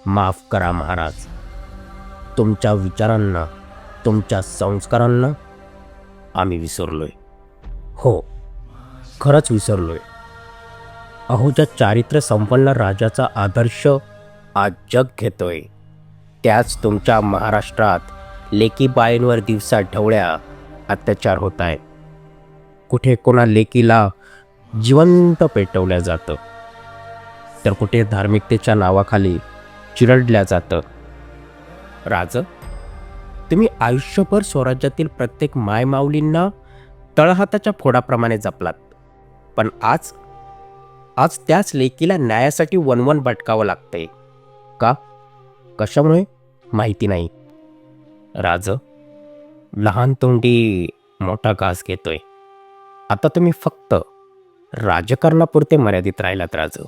माफ करा महाराज, तुमच्या विचारांना, तुमच्या संस्कारांना आम्ही विसरलोय. हो, खरंच विसरलोय. अहो, ज्या चारित्र्य संपन्न राजाचा आदर्श आज जग घेतोय, त्याच तुमच्या महाराष्ट्रात लेकीबाईंवर दिवसा ढवळ्या अत्याचार होत आहेत. कुठे कोणा लेकीला जिवंत पेटवल्या जातं, तर कुठे धार्मिकतेच्या नावाखाली चिरडल्या जातं. राज, तुम्ही आयुष्यभर स्वराज्यातील प्रत्येक मायमाऊलींना तळहाताच्या फोडाप्रमाणे जपलात, पण आज आज त्याच लेकीला न्यायासाठी वनवन भटकावं लागतंय. का? कशामुळे? माहिती नाही. राज, लहान तोंडी मोठा घास घेतोय. आता तुम्ही फक्त राजकारणापुरते मर्यादित राहिलात राज.